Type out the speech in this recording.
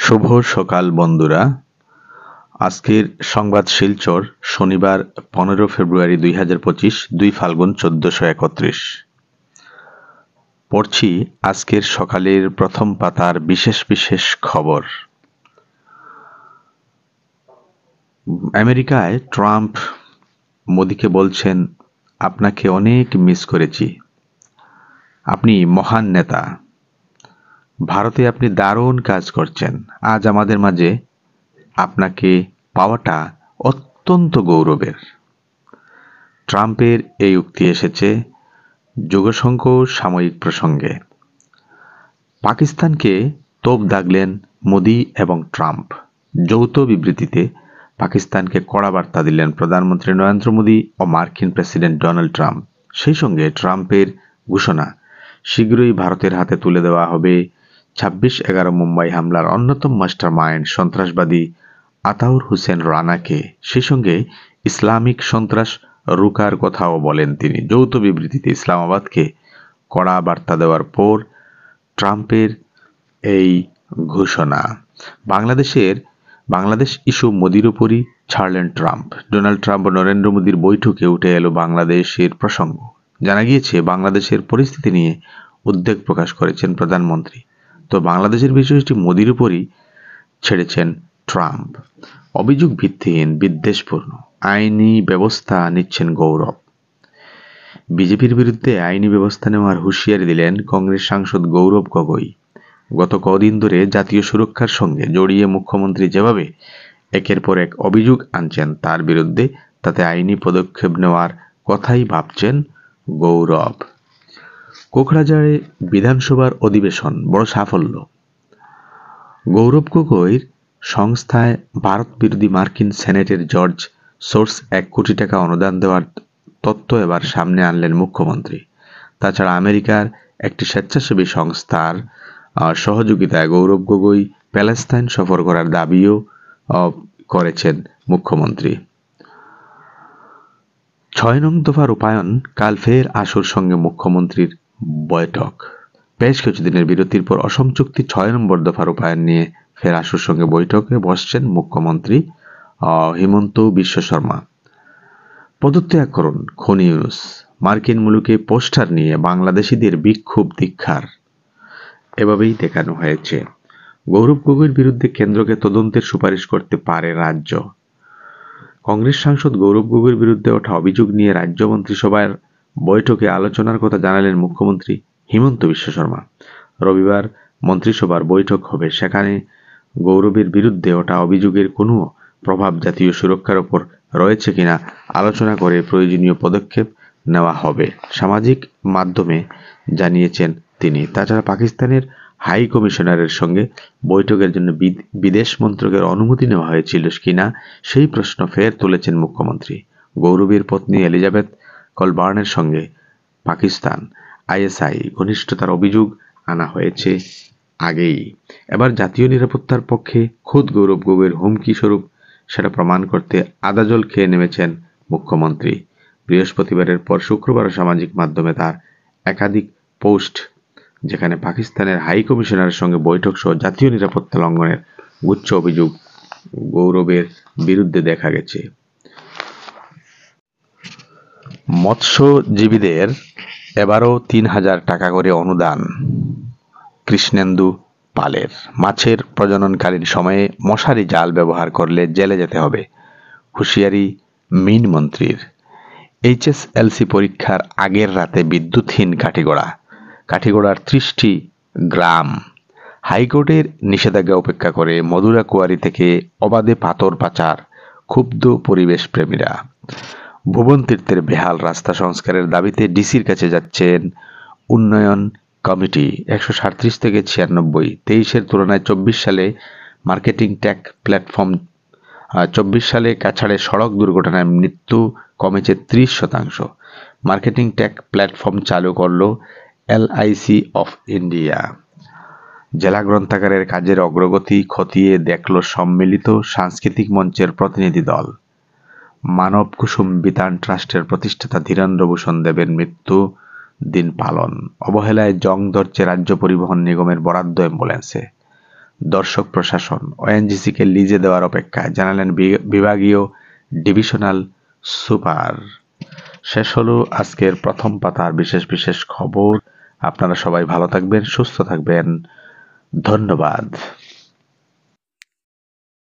শুভ সকাল বন্ধুরা। আজকের সংবাদ শিলচর শনিবার 15 ফেব্রুয়ারি 2025 2 ফাল্গুন 1431। পড়ছি আজকের সকালের প্রথম পাতার বিশেষ বিশেষ খবর। আমেরিকায় ট্রাম্প মোদিকে বলছেন, আপনাকে অনেক মিস করেছি, আপনি মহান নেতা, ভারতে আপনি দারুণ কাজ করছেন, আজ আমাদের মাঝে আপনাকে পাওয়াটা অত্যন্ত গৌরবের। ট্রাম্পের এই উক্তি এসেছে যুগসংঘ সাময়িক প্রসঙ্গে। পাকিস্তানকে তোপ দাগলেন মোদি এবং ট্রাম্প। যৌথ বিবৃতিতে পাকিস্তানকে কড়া বার্তা দিলেন প্রধানমন্ত্রী নরেন্দ্র মোদি ও মার্কিন প্রেসিডেন্ট ডোনাল্ড ট্রাম্প। সেই সঙ্গে ট্রাম্পের ঘোষণা, শীঘ্রই ভারতের হাতে তুলে দেওয়া হবে 26/11 মুম্বাই হামলার অন্যতম মাস্টার মাইন্ড সন্ত্রাসবাদী আতাউর হোসেন রানাকে। সেই সঙ্গে ইসলামিক সন্ত্রাস রুখার কথাও বলেন তিনি। যৌথ বিবৃতিতে ইসলামাবাদকে কড়া বার্তা দেওয়ার পর ট্রাম্পের এই ঘোষণা। বাংলাদেশ ইস্যু মোদির উপরই ছাড়লেন ট্রাম্প। ডোনাল্ড ট্রাম্প ও নরেন্দ্র মোদির বৈঠকে উঠে এলো বাংলাদেশের প্রসঙ্গ। জানা গিয়েছে, বাংলাদেশের পরিস্থিতি নিয়ে উদ্বেগ প্রকাশ করেছেন প্রধানমন্ত্রী। তো বাংলাদেশের বিষয়টি মোদির উপরই ছেড়েছেন ট্রাম্প। অভিযোগ ভিত্তিহীন, বিদ্বেষপূর্ণ, আইনি ব্যবস্থা নিচ্ছেন গৌরব। বিজেপির বিরুদ্ধে আইনি ব্যবস্থা নেওয়ার হুঁশিয়ারি দিলেন কংগ্রেস সাংসদ গৌরব গগৈ। গত কদিন ধরে জাতীয় সুরক্ষার সঙ্গে জড়িয়ে মুখ্যমন্ত্রী যেভাবে একের পর এক অভিযোগ আনছেন তার বিরুদ্ধে, তাতে আইনি পদক্ষেপ নেওয়ার কথাই ভাবছেন গৌরব। কোকড়াঝাড়ে বিধানসভার অধিবেশন বড় সাফল্য। গৌরব গগৈর সংস্থায় ভারত বিরোধী মার্কিন সেনেটের জর্জ সোর্স 1 কোটি টাকা অনুদান দেওয়ার তথ্য এবার সামনে আনলেন মুখ্যমন্ত্রী। তাছাড়া আমেরিকার একটি স্বেচ্ছাসেবী সংস্থার সহযোগিতায় গৌরব গগৈ প্যালেস্তাইন সফর করার দাবিও করেছেন মুখ্যমন্ত্রী। 6 নং দফা রূপায়ণ, কাল ফের আশুর সঙ্গে মুখ্যমন্ত্রীর বৈঠক। বেশ কিছুদিনের বিরতির পর অসম চুক্তি 6 নম্বর দফা রূপায়ণ নিয়ে ফের আশুর সঙ্গে বৈঠকে বসছেন মুখ্যমন্ত্রী হিমন্ত বিশ্ব শর্মা। পদত্যাগ করুন খনি ইউনুস। মার্কিন মুলুকে পোস্টার নিয়ে বাংলাদেশিদের বিক্ষোভ ধিক্কার এভাবেই দেখানো হয়েছে। গৌরব গগৈর বিরুদ্ধে কেন্দ্রকে তদন্তের সুপারিশ করতে পারে রাজ্য। কংগ্রেস সাংসদ গৌরব গগৈর বিরুদ্ধে ওঠা অভিযোগ নিয়ে রাজ্য মন্ত্রিসভার বৈঠকে আলোচনার কথা জানালেন মুখ্যমন্ত্রী হিমন্ত বিশ্ব শর্মা। রবিবার মন্ত্রিসভার বৈঠক হবে, সেখানে গৌরবের বিরুদ্ধে ওঠা অভিযোগের কোনো প্রভাব জাতীয় সুরক্ষার ওপর রয়েছে কিনা আলোচনা করে প্রয়োজনীয় পদক্ষেপ নেওয়া হবে, সামাজিক মাধ্যমে জানিয়েছেন তিনি। তাছাড়া পাকিস্তানের হাই কমিশনারের সঙ্গে বৈঠকের জন্য বিদেশ মন্ত্রকের অনুমতি নেওয়া হয়েছিল কিনা সেই প্রশ্ন ফের তুলেছেন মুখ্যমন্ত্রী। গৌরবের পত্নী এলিজাবেথ কলবার্নের সঙ্গে পাকিস্তান আইএসআই ঘনিষ্ঠতার অভিযোগ আনা হয়েছে আগেই। এবার জাতীয় নিরাপত্তার পক্ষে খোদ গৌরব গগৈর হুমকি স্বরূপ সেটা প্রমাণ করতে আদাজল খেয়ে নেমেছেন মুখ্যমন্ত্রী। বৃহস্পতিবারের পর শুক্রবার সামাজিক মাধ্যমে তার একাধিক পোস্ট, যেখানে পাকিস্তানের হাই কমিশনারের সঙ্গে বৈঠক সহ জাতীয় নিরাপত্তা লঙ্ঘনের গুচ্ছ অভিযোগ গৌরবের বিরুদ্ধে দেখা গেছে। মৎস্যজীবীদের এবারও 3,000 টাকা করে অনুদান কৃষ্ণেন্দু পালের। মাছের প্রজননকালীন সময়ে মশারি জাল ব্যবহার করলে জেলে যেতে হবে, হুঁশিয়ারি মিন মন্ত্রীর। এইচএসএলসি পরীক্ষার আগের রাতে বিদ্যুৎহীন কাঠিগড়ার 30টি গ্রাম। হাইকোর্টের নিষেধাজ্ঞা উপেক্ষা করে মধুরা কুয়ারি থেকে অবাধে পাথর পাচার, ক্ষুব্ধ পরিবেশ প্রেমীরা। ভুবন তীর্থের বেহাল রাস্তা সংস্কারের দাবিতে ডিসির কাছে যাচ্ছেন উন্নয়ন কমিটি। 137 থেকে 96, 23-এর তুলনায় 24 সালে মার্কেটিং ট্যাগ প্ল্যাটফর্ম 24 সালে কাছাড়ে সড়ক দুর্ঘটনায় মৃত্যু কমেছে 30%। মার্কেটিং ট্যাগ প্ল্যাটফর্ম চালু করল LIC অফ ইন্ডিয়া। জেলা গ্রন্থাগারের কাজের অগ্রগতি খতিয়ে দেখল সম্মিলিত সাংস্কৃতিক মঞ্চের প্রতিনিধি দল। মানব কুসুম বিতান ট্রাস্টের প্রতিষ্ঠাতা ধীরেন্দ্র ভূষণ দেবের মৃত্যু দিন পালন। অবহেলায় জং ধরছে রাজ্য পরিবহন নিগমের বরাদ্দ অ্যাম্বুলেন্সে। দর্শক প্রশাসন ওএনজিসিকে লিজে দেওয়ার অপেক্ষায়, জানালেন বিভাগীয় ডিভিশনাল সুপার। শেষ হলো আজকের প্রথম পাতার বিশেষ খবর। আপনারা সবাই ভালো থাকবেন, সুস্থ থাকবেন। ধন্যবাদ।